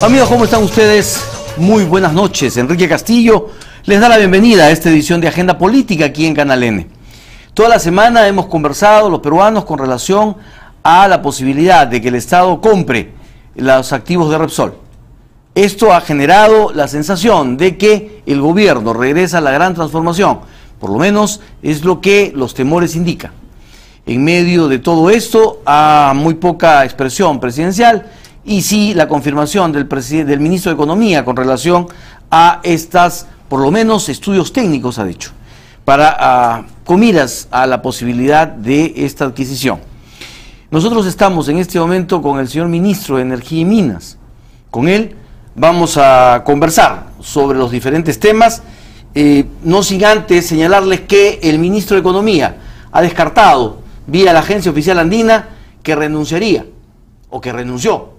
Amigos, ¿cómo están ustedes? Muy buenas noches. Enrique Castillo les da la bienvenida a esta edición de Agenda Política aquí en Canal N. Toda la semana hemos conversado los peruanos con relación a la posibilidad de que el Estado compre los activos de Repsol. Esto ha generado la sensación de que el gobierno regresa a la gran transformación. Por lo menos es lo que los temores indican. En medio de todo esto, hay muy poca expresión presidencial. Y sí, la confirmación del ministro de Economía con relación a estas, por lo menos, estudios técnicos, ha dicho, para con miras a la posibilidad de esta adquisición. Nosotros estamos en este momento con el señor ministro de Energía y Minas. Con él vamos a conversar sobre los diferentes temas, no sin antes señalarles que el ministro de Economía ha descartado, vía la agencia oficial andina, que renunciaría, o que renunció,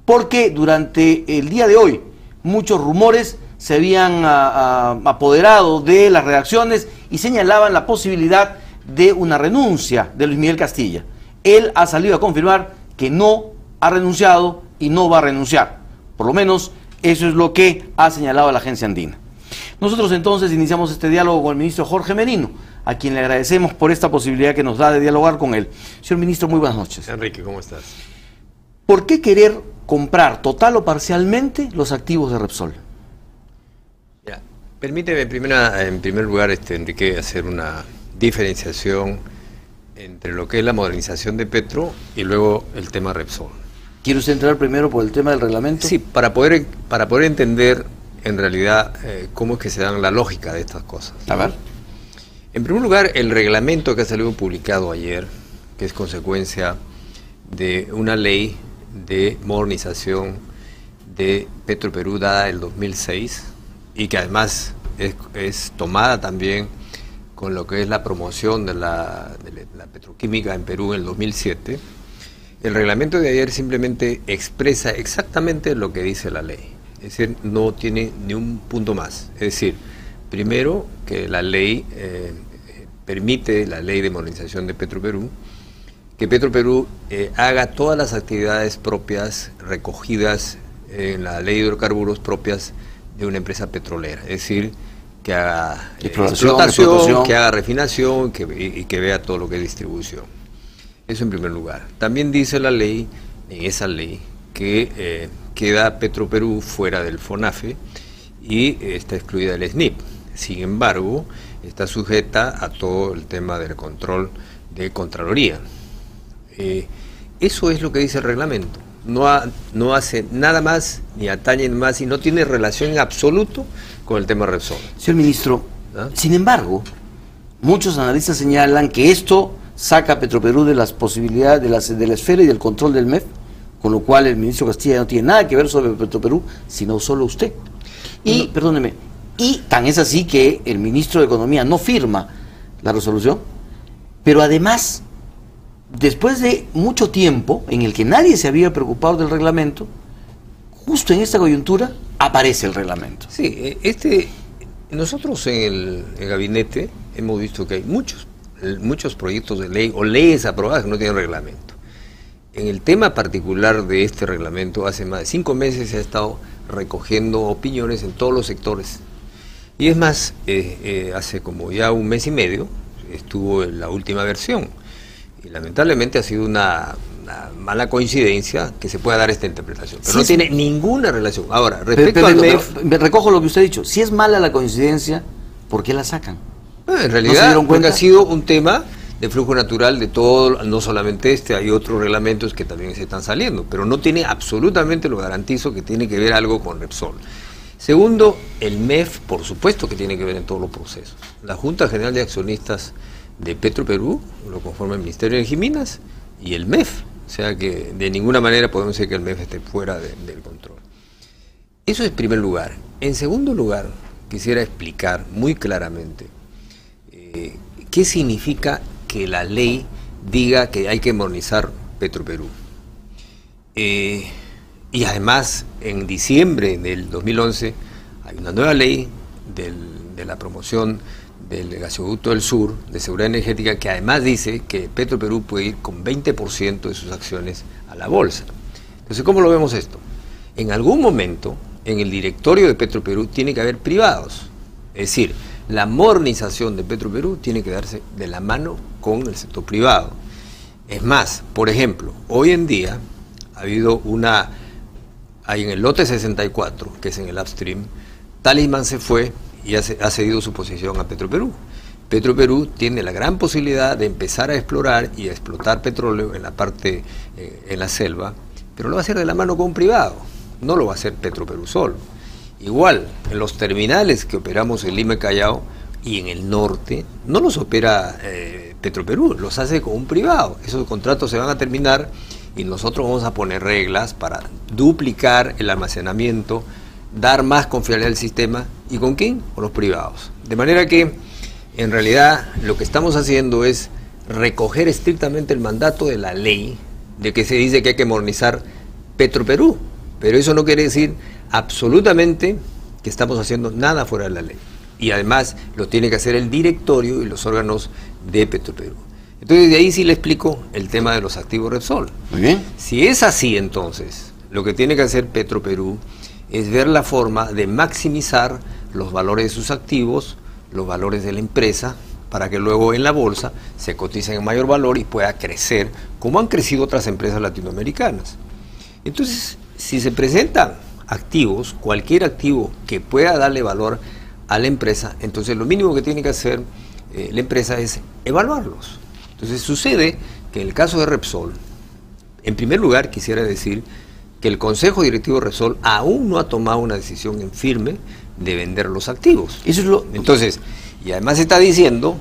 porque durante el día de hoy muchos rumores se habían apoderado de las redacciones y señalaban la posibilidad de una renuncia de Luis Miguel Castilla. Él ha salido a confirmar que no ha renunciado y no va a renunciar. Por lo menos eso es lo que ha señalado la agencia andina. Nosotros entonces iniciamos este diálogo con el ministro Jorge Merino, a quien le agradecemos por esta posibilidad que nos da de dialogar con él. Señor ministro, muy buenas noches. Enrique, ¿cómo estás? ¿Por qué querer comprar total o parcialmente los activos de Repsol? Ya, permíteme en primer lugar, Enrique, hacer una diferenciación entre lo que es la modernización de Petro y luego el tema Repsol. ¿Quiere usted entrar primero por el tema del reglamento? Sí, para poder entender en realidad cómo es que se dan la lógica de estas cosas. A ver. En primer lugar, el reglamento que ha salido publicado ayer, que es consecuencia de una ley de modernización de Petroperú dada el 2006 y que además es tomada también con lo que es la promoción de la petroquímica en Perú en el 2007. El reglamento de ayer simplemente expresa exactamente lo que dice la ley, es decir, no tiene ni un punto más. Es decir, primero que la ley permite, la ley de modernización de Petroperú, que Petroperú haga todas las actividades propias recogidas en la ley de hidrocarburos propias de una empresa petrolera, es decir, que haga explotación, que haga refinación y que vea todo lo que es distribución. Eso en primer lugar. También dice la ley, en esa ley, que queda Petroperú fuera del FONAFE y está excluida del SNIP. Sin embargo, está sujeta a todo el tema del control de Contraloría. Eso es lo que dice el reglamento. No hace nada más, ni atañe más, y no tiene relación en absoluto con el tema Repsol. Señor ministro, sin embargo, muchos analistas señalan que esto saca a Petroperú de las posibilidades de la esfera y del control del MEF, con lo cual el ministro Castilla no tiene nada que ver sobre Petroperú, sino solo usted. Y, perdóneme, y tan es así que el ministro de Economía no firma la resolución, pero además, después de mucho tiempo en el que nadie se había preocupado del reglamento, justo en esta coyuntura aparece el reglamento. Sí, nosotros en el gabinete hemos visto que hay muchos proyectos de ley o leyes aprobadas que no tienen reglamento. En el tema particular de este reglamento, hace más de 5 meses se ha estado recogiendo opiniones en todos los sectores. Y es más, hace como ya 1 mes y medio estuvo en la última versión. Y lamentablemente ha sido una mala coincidencia que se pueda dar esta interpretación. Pero sí, no tiene ninguna relación. Ahora, respecto al MEF... Me recojo lo que usted ha dicho. Si es mala la coincidencia, ¿por qué la sacan? En realidad, ¿no porque ha sido un tema de flujo natural de todo, no solamente hay otros reglamentos que también se están saliendo, pero no tiene absolutamente, lo garantizo, que tiene que ver algo con Repsol. Segundo, el MEF, por supuesto que tiene que ver en todos los procesos. La Junta General de Accionistas de Petroperú lo conforma el Ministerio de Energía y Minas y el MEF, o sea que de ninguna manera podemos decir que el MEF esté fuera del control. Eso es en primer lugar. En segundo lugar, quisiera explicar muy claramente qué significa que la ley diga que hay que modernizar Petroperú. Y además, en diciembre del 2011 hay una nueva ley de la promoción del gasoducto del sur, de seguridad energética, que además dice que Petroperú puede ir con 20% de sus acciones a la bolsa. Entonces, ¿cómo lo vemos esto? en algún momento en el directorio de Petroperú tiene que haber privados. Es decir, la modernización de Petroperú tiene que darse de la mano con el sector privado. Es más, por ejemplo, hoy en día ha habido hay en el lote 64, que es en el upstream, Talisman se fue y ha cedido su posición a Petroperú. Petroperú tiene la gran posibilidad de empezar a explorar y a explotar petróleo en la parte, en la selva, pero lo va a hacer de la mano con un privado, no lo va a hacer Petroperú solo. Igual, en los terminales que operamos en Lima y Callao y en el norte, no los opera Petroperú, los hace con un privado. Esos contratos se van a terminar y nosotros vamos a poner reglas para duplicar el almacenamiento, dar más confiabilidad al sistema. ¿Y con quién? Con los privados. De manera que, en realidad, lo que estamos haciendo es recoger estrictamente el mandato de la ley de que se dice que hay que modernizar Petroperú. Pero eso no quiere decir absolutamente que estamos haciendo nada fuera de la ley. Y además lo tiene que hacer el directorio y los órganos de Petroperú. Entonces de ahí sí le explico el tema de los activos Repsol. Muy bien. Si es así, entonces lo que tiene que hacer Petroperú es ver la forma de maximizar los valores de sus activos, los valores de la empresa, para que luego en la bolsa se coticen en mayor valor y pueda crecer como han crecido otras empresas latinoamericanas. Entonces, si se presentan activos, cualquier activo que pueda darle valor a la empresa, entonces lo mínimo que tiene que hacer la empresa es evaluarlos. Entonces sucede que en el caso de Repsol, en primer lugar quisiera decir que el Consejo Directivo de Repsol aún no ha tomado una decisión en firme de vender los activos. Eso es lo... Entonces, y además está diciendo,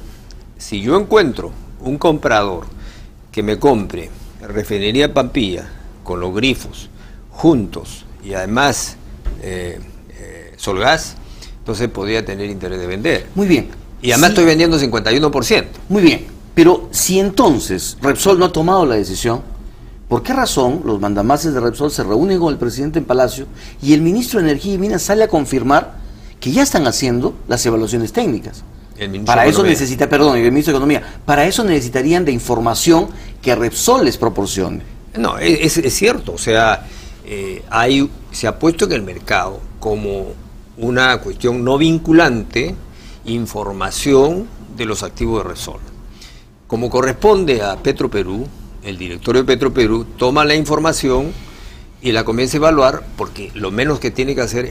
si yo encuentro un comprador que me compre Refinería Pampilla con los grifos juntos y además Solgas, entonces podría tener interés de vender. Muy bien. Y además sí, estoy vendiendo 51%. Muy bien, pero si entonces Repsol no ha tomado la decisión, ¿por qué razón los mandamases de Repsol se reúnen con el presidente en Palacio y el ministro de Energía y Minas sale a confirmar que ya están haciendo las evaluaciones técnicas? Para eso necesita, perdón, el ministro de Economía, para eso necesitarían de información que Repsol les proporcione. No, es cierto, o sea, se ha puesto en el mercado como una cuestión no vinculante información de los activos de Repsol. Como corresponde a Petroperú, el directorio de Petroperú toma la información y la comienza a evaluar, porque lo menos que tiene que hacer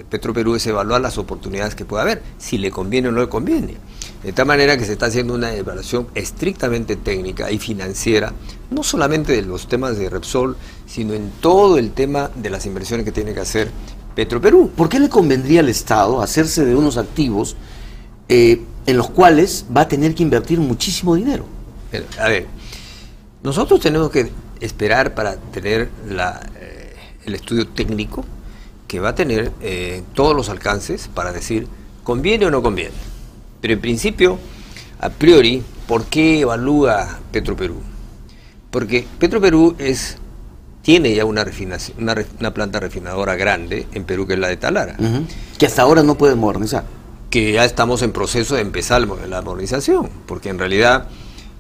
Petroperú es evaluar las oportunidades que pueda haber, si le conviene o no le conviene. De tal manera que se está haciendo una evaluación estrictamente técnica y financiera, no solamente de los temas de Repsol, sino en todo el tema de las inversiones que tiene que hacer Petroperú. ¿Por qué le convendría al Estado hacerse de unos activos en los cuales va a tener que invertir muchísimo dinero? A ver, nosotros tenemos que esperar para tener el estudio técnico que va a tener todos los alcances para decir conviene o no conviene. Pero en principio, a priori, ¿por qué evalúa Petroperú? Porque Petroperú tiene ya una planta refinadora grande en Perú, que es la de Talara. Que hasta ahora no puede modernizar. Que ya estamos en proceso de empezar la modernización, porque en realidad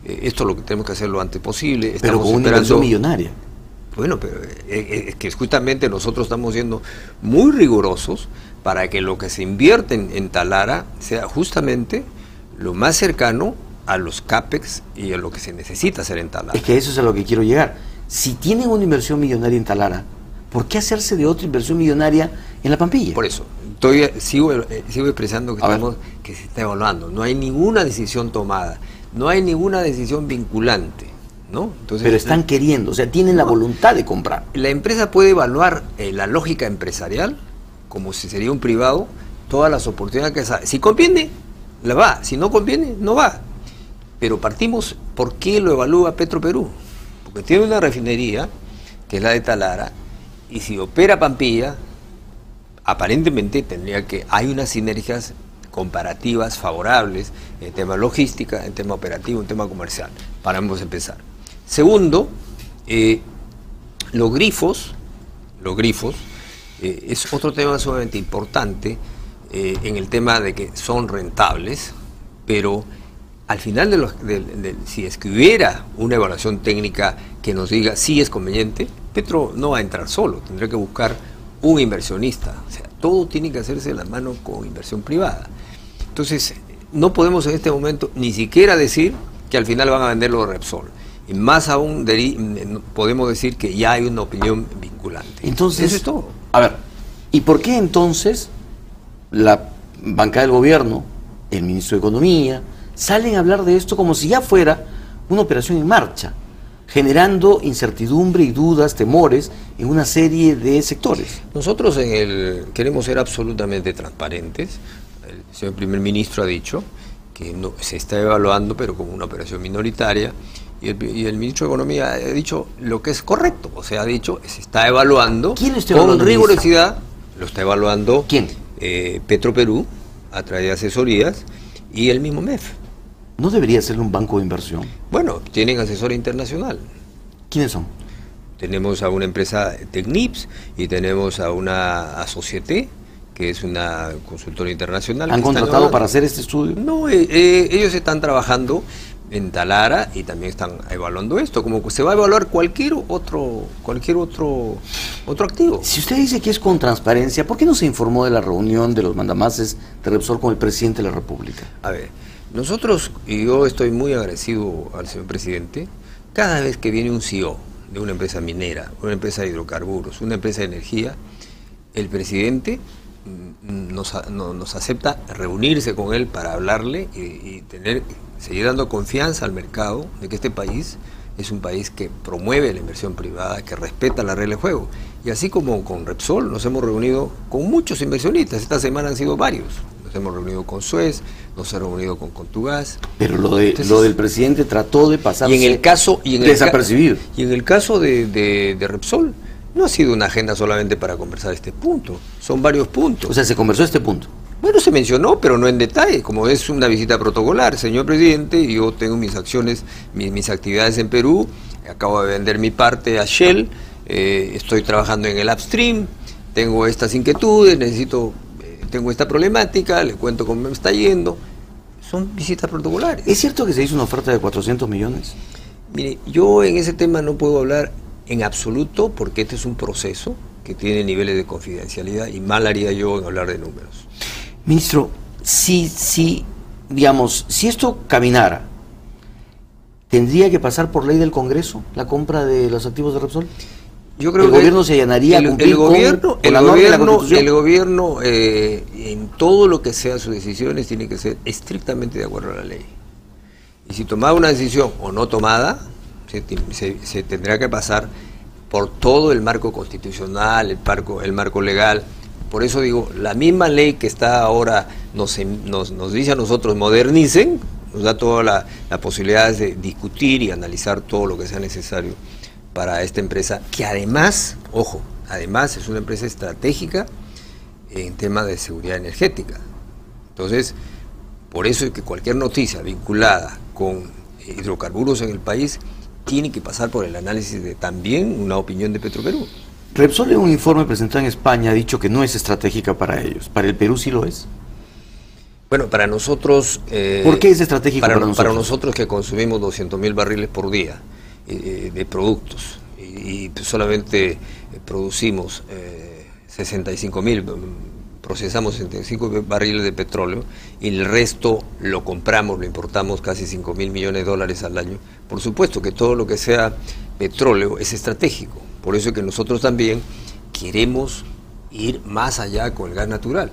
esto es lo que tenemos que hacer lo antes posible. Pero con una inversión millonaria. Bueno, pero es que justamente nosotros estamos siendo muy rigurosos para que lo que se invierte en Talara sea justamente lo más cercano a los CAPEX y a lo que se necesita hacer en Talara. Es que eso es a lo que quiero llegar. Si tienen una inversión millonaria en Talara, ¿por qué hacerse de otra inversión millonaria en La Pampilla? Por eso, sigo expresando que se está evaluando. No hay ninguna decisión tomada, no hay ninguna decisión vinculante, ¿no? Entonces, pero están queriendo, o sea, tienen la voluntad de comprar. La empresa puede evaluar la lógica empresarial, como si sería un privado, todas las oportunidades que sabe. Si conviene, la va. Si no conviene, no va. Pero partimos, ¿por qué lo evalúa Petroperú? Porque tiene una refinería, que es la de Talara, y si opera Pampilla, aparentemente hay unas sinergias comparativas favorables en tema logística, en tema operativo, en tema comercial. Vamos a empezar. Segundo, los grifos es otro tema sumamente importante en el tema de que son rentables, pero al final si es que hubiera una evaluación técnica que nos diga si es conveniente, Petro no va a entrar solo, tendrá que buscar un inversionista. O sea, todo tiene que hacerse de la mano con inversión privada. Entonces, no podemos en este momento ni siquiera decir que al final van a vender lo de Repsol. Y más aún podemos decir que ya hay una opinión vinculante. Entonces, eso es todo. A ver, ¿y por qué entonces la bancada del gobierno, el ministro de Economía, salen a hablar de esto como si ya fuera una operación en marcha, generando incertidumbre y dudas, temores en una serie de sectores? Nosotros queremos ser absolutamente transparentes. El señor primer ministro ha dicho que no, se está evaluando, pero como una operación minoritaria, y el ministro de Economía ha dicho lo que es correcto, o sea, ha dicho se está evaluando. ¿Quién lo está con evaluando, rigurosidad? Lo está evaluando. ¿Quién? Petroperú, a través de asesorías, y el mismo MEF. ¿No debería ser un banco de inversión? Bueno, tienen asesor internacional. ¿Quiénes son? Tenemos a una empresa Technips y tenemos a una Société, que es una consultora internacional. ¿Han contratado para hacer este estudio? No, ellos están trabajando en Talara y también están evaluando esto, como se va a evaluar cualquier otro activo. Si usted dice que es con transparencia, ¿por qué no se informó de la reunión de los mandamases de Repsol con el presidente de la República? A ver, nosotros, y yo estoy muy agradecido al señor presidente, cada vez que viene un CEO de una empresa minera, una empresa de hidrocarburos, una empresa de energía, el presidente nos acepta reunirse con él para hablarle y seguir dando confianza al mercado de que este país es un país que promueve la inversión privada, que respeta la regla de juego. Y así como con Repsol nos hemos reunido con muchos inversionistas, esta semana han sido varios. Nos hemos reunido con Suez, nos hemos reunido con Contugás. Pero lo del presidente trató de pasarse desapercibido. Y en el caso de Repsol, no ha sido una agenda solamente para conversar este punto, son varios puntos. O sea, se conversó este punto. Bueno, se mencionó, pero no en detalle, como es una visita protocolar. Señor presidente, yo tengo mis acciones, mis actividades en Perú, acabo de vender mi parte a Shell, estoy trabajando en el upstream, tengo estas inquietudes, tengo esta problemática, le cuento cómo me está yendo. Son visitas protocolares. ¿Es cierto que se hizo una oferta de 400 millones? Mire, yo en ese tema no puedo hablar en absoluto porque este es un proceso que tiene niveles de confidencialidad y mal haría yo en hablar de números. Ministro, si esto caminara, ¿tendría que pasar por ley del Congreso la compra de los activos de Repsol? Yo creo ¿El gobierno se allanaría a cumplir con la norma de la Constitución? El gobierno, en todo lo que sea sus decisiones, tiene que ser estrictamente de acuerdo a la ley. Y si tomada una decisión o no tomada, se tendrá que pasar por todo el marco constitucional, el marco legal. Por eso digo, la misma ley que está ahora nos dice a nosotros modernicen, nos da toda la posibilidad de discutir y analizar todo lo que sea necesario para esta empresa, que además, ojo, además es una empresa estratégica en tema de seguridad energética. Entonces, por eso es que cualquier noticia vinculada con hidrocarburos en el país tiene que pasar por el análisis de también una opinión de Petroperú. Repsol, en un informe presentado en España, ha dicho que no es estratégica para ellos. ¿Para el Perú sí lo es? Bueno, para nosotros... ¿Por qué es estratégico para nosotros? Para nosotros que consumimos 200.000 barriles por día de productos y solamente producimos 65.000, procesamos 65 barriles de petróleo y el resto lo compramos, lo importamos casi 5.000 millones de dólares al año. Por supuesto que todo lo que sea petróleo es estratégico. Por eso es que nosotros también queremos ir más allá con el gas natural.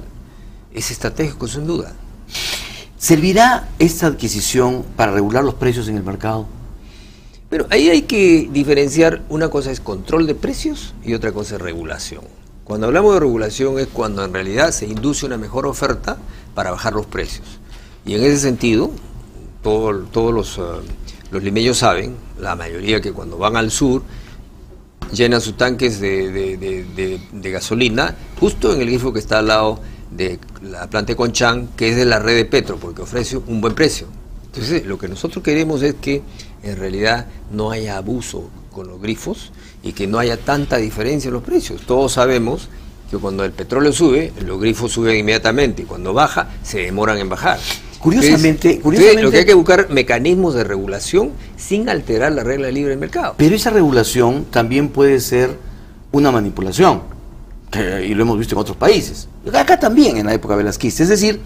Es estratégico, sin duda. ¿Servirá esta adquisición para regular los precios en el mercado? Pero ahí hay que diferenciar, una cosa es control de precios y otra cosa es regulación. Cuando hablamos de regulación es cuando en realidad se induce una mejor oferta para bajar los precios. Y en ese sentido, todos los limeños saben, la mayoría que cuando van al sur, llenan sus tanques de gasolina justo en el grifo que está al lado de la planta de Conchán, que es de la red de Petro, porque ofrece un buen precio. Entonces, lo que nosotros queremos es que en realidad no haya abuso con los grifos y que no haya tanta diferencia en los precios. Todos sabemos que cuando el petróleo sube, los grifos suben inmediatamente y cuando baja, se demoran en bajar. Curiosamente, lo que hay que buscar mecanismos de regulación sin alterar la regla de libre mercado. Pero esa regulación también puede ser una manipulación, y lo hemos visto en otros países. Acá también, en la época velasquista. Es decir,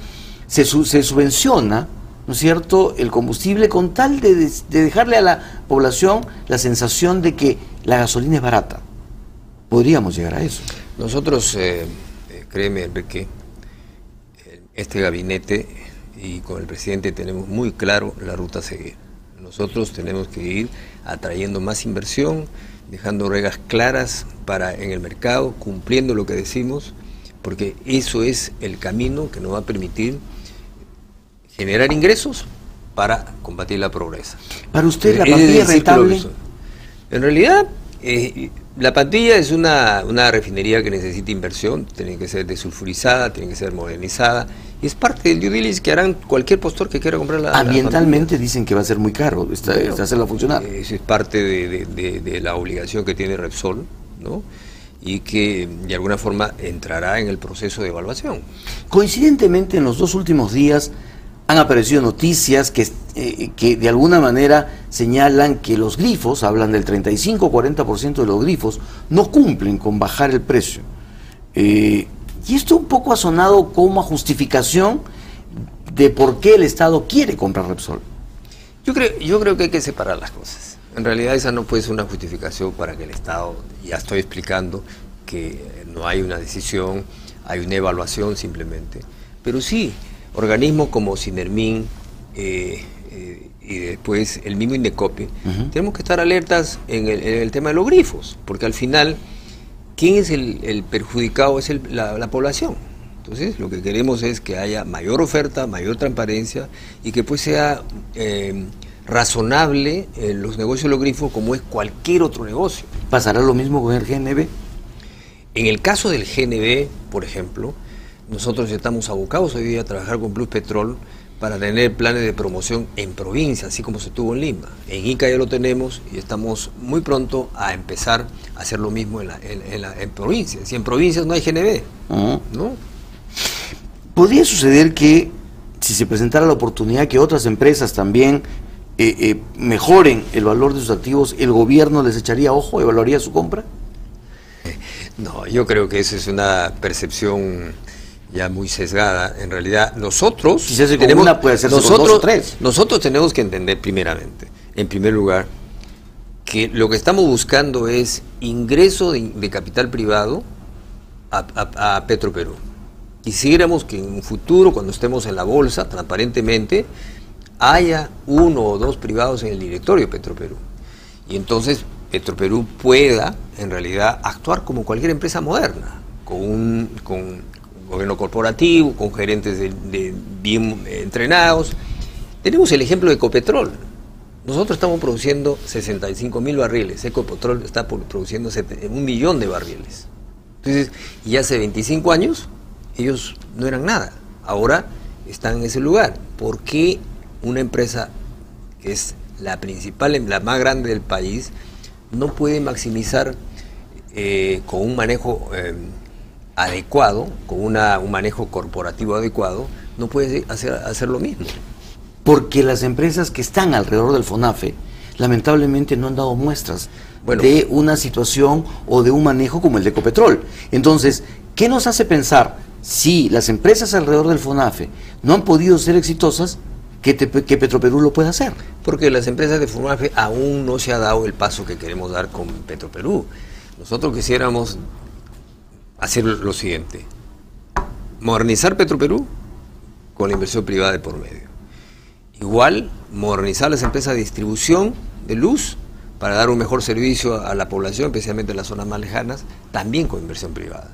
se subvenciona, ¿no es cierto?, el combustible con tal de dejarle a la población la sensación de que la gasolina es barata. Podríamos llegar a eso. Nosotros, créeme, Enrique, este gabinete y con el presidente tenemos muy claro la ruta a seguir. Nosotros tenemos que ir atrayendo más inversión, dejando reglas claras en el mercado, cumpliendo lo que decimos, porque eso es el camino que nos va a permitir generar ingresos para combatir la pobreza. Para usted, ¿la plantilla es rentable? En realidad, la plantilla es una refinería que necesita inversión, tiene que ser desulfurizada, tiene que ser modernizada, y es parte del due diligence que harán cualquier postor que quiera comprar la ambientalmente dicen que va a ser muy caro hacerla funcionar. Eso es parte de la obligación que tiene Repsol, ¿no? Y que de alguna forma entrará en el proceso de evaluación. Coincidentemente, en los 2 últimos días han aparecido noticias que de alguna manera señalan que los grifos, hablan del 35-40% de los grifos, no cumplen con bajar el precio. Y esto un poco ha sonado como justificación de por qué el Estado quiere comprar Repsol. Yo creo que hay que separar las cosas. En realidad esa no puede ser una justificación para que el Estado, ya estoy explicando que no hay una decisión, hay una evaluación simplemente. Pero sí, organismos como Sinermin y después el mismo Indecopi, tenemos que estar alertas en el tema de los grifos, porque al final, ¿quién es el perjudicado? Es la población. Entonces, lo que queremos es que haya mayor oferta, mayor transparencia y que pues sea razonable los negocios de los grifos como es cualquier otro negocio. ¿Pasará lo mismo con el GNB? En el caso del GNB, por ejemplo, nosotros estamos abocados hoy día a trabajar con Pluspetrol para tener planes de promoción en provincia, así como se tuvo en Lima. En Ica ya lo tenemos y estamos muy pronto a empezar a hacer lo mismo en provincias. Y en provincias no hay GNB, ¿no? ¿Podría suceder que, si se presentara la oportunidad que otras empresas también mejoren el valor de sus activos, el gobierno les echaría ojo, evaluaría su compra? No, yo creo que esa es una percepción ya muy sesgada. En realidad, nosotros tenemos que entender primeramente, en primer lugar, que lo que estamos buscando es ingreso de capital privado a Petroperú. Quisiéramos que en un futuro, cuando estemos en la bolsa, transparentemente, haya 1 o 2 privados en el directorio de Petroperú. Y entonces Petroperú pueda, en realidad, actuar como cualquier empresa moderna, con gobierno corporativo, con gerentes bien entrenados. Tenemos el ejemplo de Ecopetrol. Nosotros estamos produciendo 65.000 barriles, Ecopetrol está produciendo 1 millón de barriles. Entonces, y hace 25 años, ellos no eran nada. Ahora están en ese lugar. ¿Por qué una empresa que es la principal, la más grande del país, no puede maximizar con un manejo adecuado, con un manejo corporativo adecuado, no puede hacer lo mismo? Porque las empresas que están alrededor del FONAFE lamentablemente no han dado muestras de una situación o de un manejo como el de Ecopetrol. Entonces, ¿qué nos hace pensar si las empresas alrededor del FONAFE no han podido ser exitosas, que Petroperú lo pueda hacer? Porque las empresas de FONAFE aún no se ha dado el paso que queremos dar con Petroperú. Nosotros quisiéramos hacer lo siguiente: modernizar Petroperú con la inversión privada de por medio. Igual, modernizar las empresas de distribución de luz para dar un mejor servicio a la población, especialmente en las zonas más lejanas, también con inversión privada.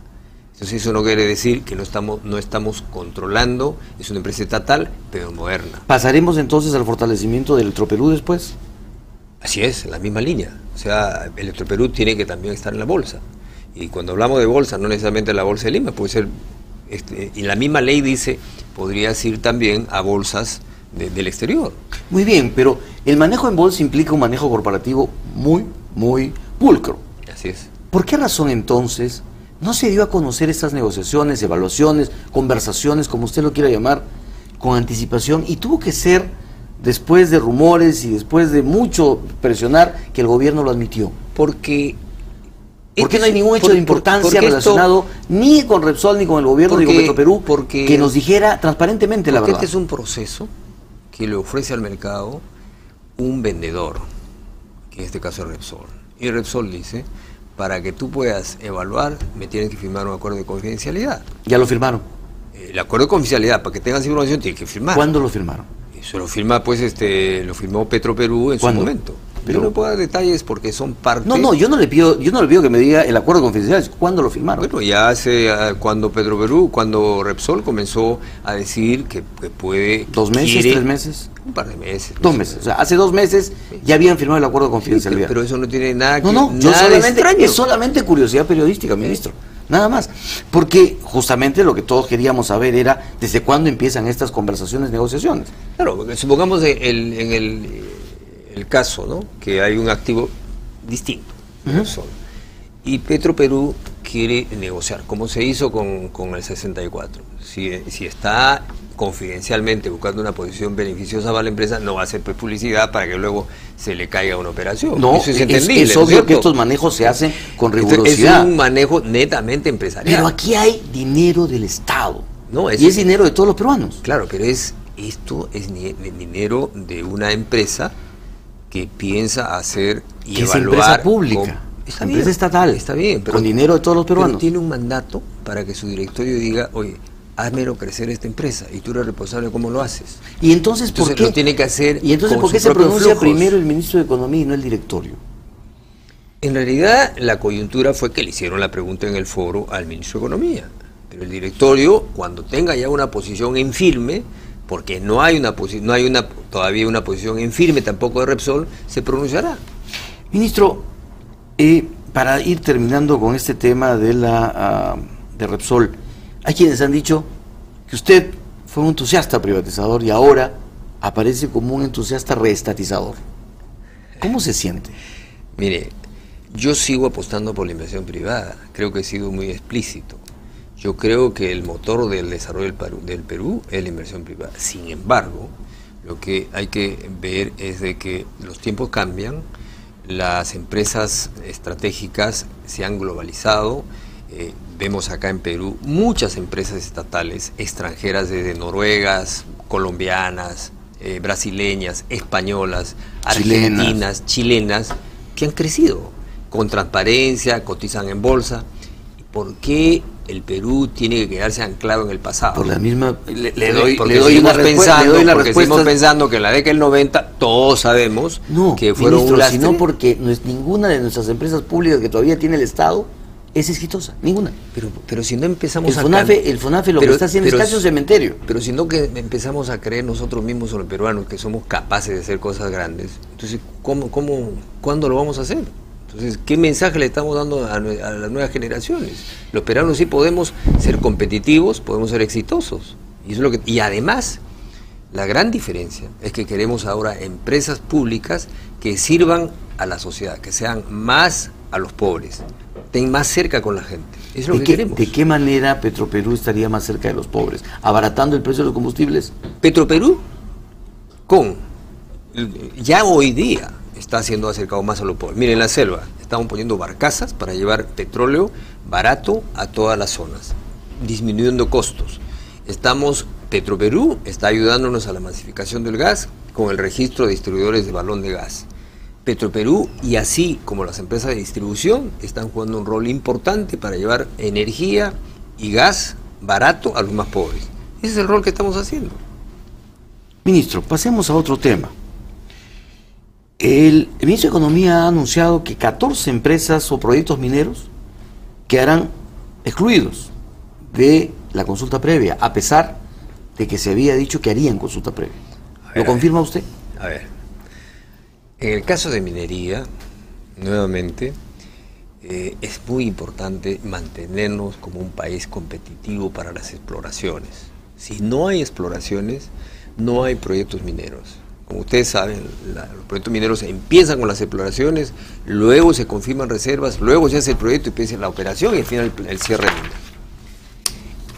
Entonces eso no quiere decir que no estamos controlando, es una empresa estatal, pero moderna. ¿Pasaremos entonces al fortalecimiento de Electroperú después? Así es, en la misma línea. O sea, Electroperú tiene que también estar en la bolsa. Y cuando hablamos de bolsa, no necesariamente la bolsa de Lima, puede ser, y la misma ley dice, podría ir también a bolsas del exterior. Muy bien, pero el manejo en bolsa implica un manejo corporativo muy pulcro. Así es. ¿Por qué razón entonces no se dio a conocer estas negociaciones, evaluaciones, conversaciones, como usted lo quiera llamar, con anticipación y tuvo que ser después de rumores y después de mucho presionar que el gobierno lo admitió? Porque no hay ningún hecho de importancia relacionado ni con Repsol, ni con el gobierno, ni con Petroperú, que nos dijera transparentemente la verdad? Este es un proceso que le ofrece al mercado un vendedor, que en este caso es Repsol. Y Repsol dice, para que tú puedas evaluar, me tienes que firmar un acuerdo de confidencialidad. ¿Ya lo firmaron? El acuerdo de confidencialidad, para que tengas información, tienes que firmar. ¿Cuándo lo firmaron? Eso lo firma, pues, lo firmó Petroperú en su momento. Pero no puedo dar detalles porque son parte... No, yo no le pido que me diga el acuerdo confidencial. ¿Cuándo lo firmaron? Bueno, ya cuando Repsol comenzó a decir que puede... ¿2 meses, 3 meses? Un par de meses. 2 meses. O sea, hace 2 meses ya habían firmado el acuerdo de confidencialidad. Pero eso no tiene nada que... Es solamente curiosidad periodística, ministro. Nada más. Porque justamente lo que todos queríamos saber era desde cuándo empiezan estas conversaciones, negociaciones. Claro, supongamos en el caso, ¿no?, que hay un activo distinto, y Petroperú quiere negociar, como se hizo con el 64. Si está confidencialmente buscando una posición beneficiosa para la empresa, no va a hacer publicidad para que luego se le caiga una operación. No, eso es entendible. Es obvio que estos manejos se hacen con rigurosidad. Es un manejo netamente empresarial. Pero aquí hay dinero del Estado. No, y es dinero de todos los peruanos. Claro, pero esto es dinero de una empresa que piensa hacer y que evaluar. Es empresa pública, empresa estatal. Está bien, pero con dinero de todos los peruanos. Pero tiene un mandato para que su directorio diga, oye, házmelo crecer esta empresa y tú eres responsable de cómo lo haces. Y entonces ¿por qué? Lo tiene que hacer. Y entonces ¿por qué se pronuncia primero el ministro de Economía y no el directorio? En realidad la coyuntura fue que le hicieron la pregunta en el foro al ministro de Economía, pero el directorio, cuando tenga ya una posición en firme, porque no hay todavía una posición en firme tampoco de Repsol, se pronunciará. Ministro, para ir terminando con este tema de Repsol, hay quienes han dicho que usted fue un entusiasta privatizador y ahora aparece como un entusiasta reestatizador. ¿Cómo se siente? Mire, yo sigo apostando por la inversión privada, creo que he sido muy explícito. Yo creo que el motor del desarrollo del Perú es la inversión privada. Sin embargo, lo que hay que ver es de que los tiempos cambian, las empresas estratégicas se han globalizado, vemos acá en Perú muchas empresas estatales extranjeras desde noruegas, colombianas, brasileñas, españolas, argentinas, chilenas, que han crecido con transparencia, cotizan en bolsa. ¿Por qué el Perú tiene que quedarse anclado en el pasado? Por la misma... Le doy una respuesta. Seguimos pensando que en la década del 90 todos sabemos que fueron un lastre. Sino porque no es ninguna de nuestras empresas públicas que todavía tiene el Estado es exitosa, ninguna. Pero si no empezamos el FONAFE lo que está haciendo es casi un cementerio. Pero si no que empezamos a creer nosotros mismos, los peruanos, que somos capaces de hacer cosas grandes, entonces ¿cuándo lo vamos a hacer? Entonces, ¿qué mensaje le estamos dando a las nuevas generaciones? Los peruanos sí podemos ser competitivos, podemos ser exitosos. Y además, la gran diferencia es que queremos ahora empresas públicas que sirvan a la sociedad, que sean más a los pobres, estén más cerca con la gente. Eso es lo que queremos. ¿De qué manera Petroperú estaría más cerca de los pobres? ¿Abaratando el precio de los combustibles? Petroperú, ya hoy día, está siendo acercado más a los pobres. Miren, en la selva estamos poniendo barcazas para llevar petróleo barato a todas las zonas, disminuyendo costos. Petroperú está ayudándonos a la masificación del gas con el registro de distribuidores de balón de gas. Petroperú, y así como las empresas de distribución, están jugando un rol importante para llevar energía y gas barato a los más pobres. Ese es el rol que estamos haciendo. Ministro, pasemos a otro tema. El ministro de Economía ha anunciado que 14 empresas o proyectos mineros quedarán excluidos de la consulta previa, a pesar de que se había dicho que harían consulta previa. ¿Lo confirma usted? A ver, en el caso de minería, nuevamente, es muy importante mantenernos como un país competitivo para las exploraciones. Si no hay exploraciones, no hay proyectos mineros. Como ustedes saben, los proyectos mineros empiezan con las exploraciones, luego se confirman reservas, luego se hace el proyecto y empieza la operación y al final el cierre.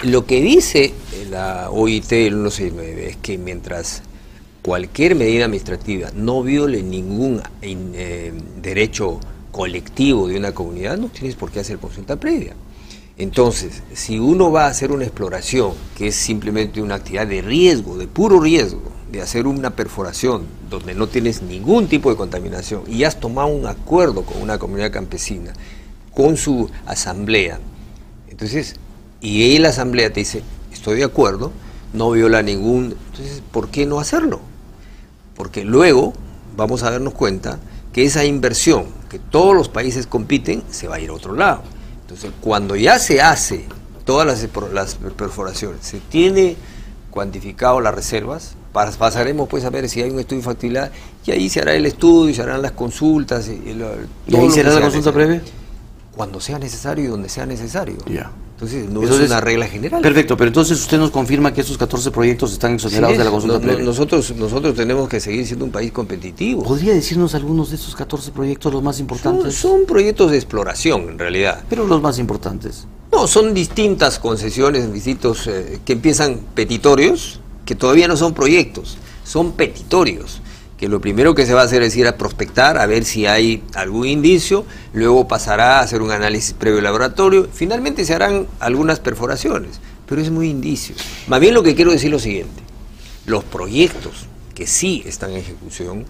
Lo que dice la OIT, el 169, es que mientras cualquier medida administrativa no viole ningún derecho colectivo de una comunidad, no tienes por qué hacer consulta previa. Entonces, si uno va a hacer una exploración, que es simplemente una actividad de riesgo, de puro riesgo, de hacer una perforación donde no tienes ningún tipo de contaminación y has tomado un acuerdo con una comunidad campesina, con su asamblea, entonces, y la asamblea te dice, estoy de acuerdo, no viola ningún, entonces, ¿por qué no hacerlo? Porque luego vamos a darnos cuenta que esa inversión que todos los países compiten se va a ir a otro lado. Entonces, cuando ya se hace todas las perforaciones, se tiene cuantificado las reservas, pasaremos pues a ver si hay un estudio de factibilidad y ahí se hará el estudio, se harán las consultas. ¿Y ahí será la consulta previa? Cuando sea necesario y donde sea necesario. Ya. Entonces, no es una regla general. Perfecto, pero entonces usted nos confirma que esos 14 proyectos están exonerados de la consulta previa. Nosotros tenemos que seguir siendo un país competitivo. ¿Podría decirnos algunos de esos 14 proyectos, los más importantes? Son proyectos de exploración, en realidad. Pero los más importantes. No, son distintas concesiones, distintos que empiezan petitorios, que todavía no son proyectos, son petitorios. Que lo primero que se va a hacer es ir a prospectar, a ver si hay algún indicio, luego pasará a hacer un análisis previo de laboratorio, finalmente se harán algunas perforaciones, pero es muy indicio. Más bien lo que quiero decir es lo siguiente, los proyectos que sí están en ejecución,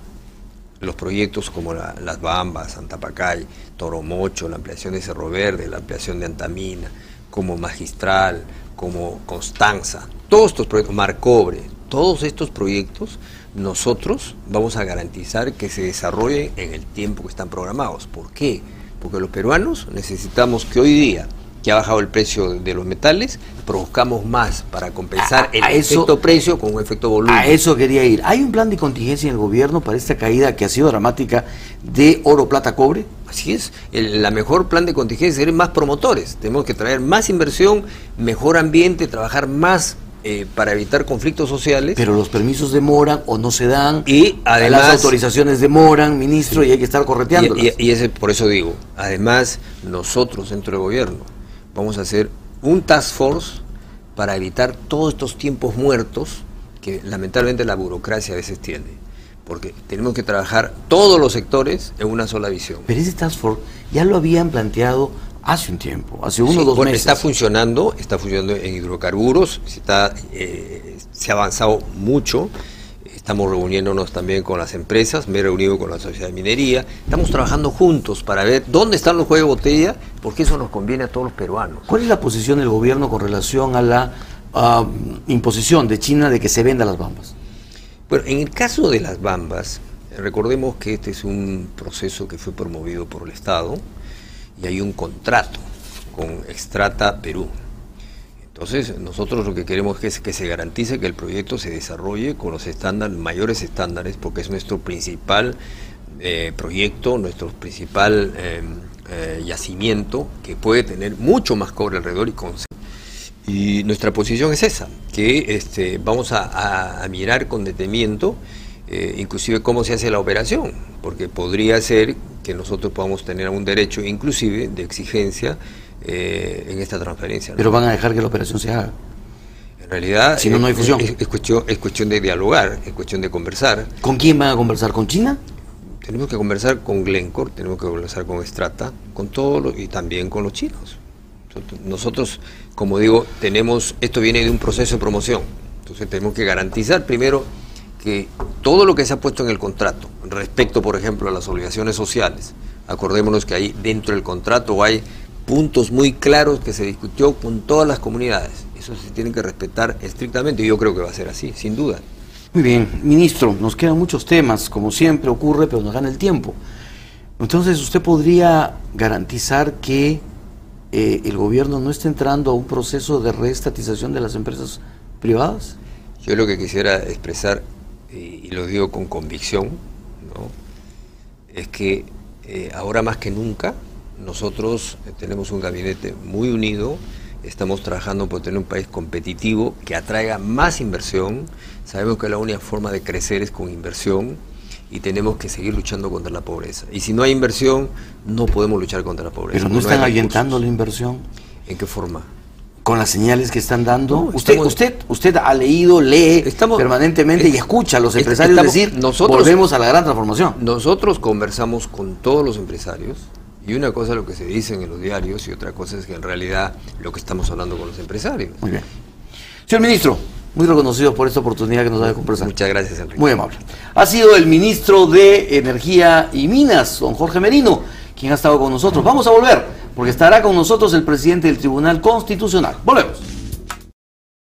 los proyectos como Las Bambas, Santa Pacay, Toromocho, la ampliación de Cerro Verde, la ampliación de Antamina, como Magistral, como Constanza, todos estos proyectos, Mar Cobre, todos estos proyectos, nosotros vamos a garantizar que se desarrollen en el tiempo que están programados. ¿Por qué? Porque los peruanos necesitamos que hoy día, que ha bajado el precio de los metales, produzcamos más para compensar el efecto precio con un efecto volumen. A eso quería ir. ¿Hay un plan de contingencia en el gobierno para esta caída que ha sido dramática de oro, plata, cobre? Así es, la mejor plan de contingencia es ser más promotores. Tenemos que traer más inversión, mejor ambiente, trabajar más para evitar conflictos sociales. Pero los permisos demoran o no se dan, y además las autorizaciones demoran, ministro, y hay que estar correteándolas. Y por eso digo, además nosotros dentro del gobierno vamos a hacer un task force para evitar todos estos tiempos muertos que lamentablemente la burocracia a veces tiene, porque tenemos que trabajar todos los sectores en una sola visión. Pero ese task force ya lo habían planteado hace un tiempo, hace 1 o 2 meses. Está funcionando en hidrocarburos, se ha avanzado mucho, estamos reuniéndonos también con las empresas, me he reunido con la Sociedad de Minería, estamos trabajando juntos para ver dónde están los cuellos de botella, porque eso nos conviene a todos los peruanos. ¿Cuál es la posición del gobierno con relación a la imposición de China de que se venda las bambas? Bueno, en el caso de las bambas, recordemos que este es un proceso que fue promovido por el Estado, y hay un contrato con Extrata Perú. Entonces, nosotros lo que queremos es que se garantice que el proyecto se desarrolle con los mayores estándares, porque es nuestro principal proyecto, nuestro principal yacimiento, que puede tener mucho más cobre alrededor y nuestra posición es esa, que vamos a mirar con detenimiento inclusive cómo se hace la operación, porque podría ser que nosotros podamos tener un derecho inclusive de exigencia en esta transferencia, ¿no? Pero van a dejar que la operación se haga. En realidad, si no, no hay fusión. Es cuestión de dialogar, es cuestión de conversar. ¿Con quién van a conversar? ¿Con China? Tenemos que conversar con Glencore, tenemos que conversar con Extrata, con todos y también con los chinos. Nosotros, como digo, esto viene de un proceso de promoción, entonces tenemos que garantizar primero que todo lo que se ha puesto en el contrato, respecto, por ejemplo, a las obligaciones sociales, acordémonos que ahí dentro del contrato hay puntos muy claros que se discutió con todas las comunidades. Eso se tiene que respetar estrictamente y yo creo que va a ser así, sin duda. Muy bien, ministro, nos quedan muchos temas, como siempre ocurre, pero nos gana el tiempo. Entonces, ¿usted podría garantizar que el gobierno no está entrando a un proceso de reestatización de las empresas privadas? Yo lo que quisiera expresar, y lo digo con convicción, ¿no?, es que ahora más que nunca nosotros tenemos un gabinete muy unido, estamos trabajando por tener un país competitivo que atraiga más inversión. Sabemos que la única forma de crecer es con inversión y tenemos que seguir luchando contra la pobreza. Y si no hay inversión, no podemos luchar contra la pobreza. Pero no están ahuyentando la inversión. ¿En qué forma? con las señales que están dando. No, usted ha leído, lee permanentemente y escucha a los empresarios decir, volvemos a la gran transformación. Nosotros conversamos con todos los empresarios, y una cosa es lo que se dice en los diarios y otra cosa es que en realidad lo que estamos hablando con los empresarios. Muy bien. Señor ministro, muy reconocido por esta oportunidad que nos da de conversar. Muchas gracias, Enrique. Muy amable. Ha sido el ministro de Energía y Minas, don Jorge Merino, quien ha estado con nosotros. Vamos a volver, porque estará con nosotros el presidente del Tribunal Constitucional. Volvemos.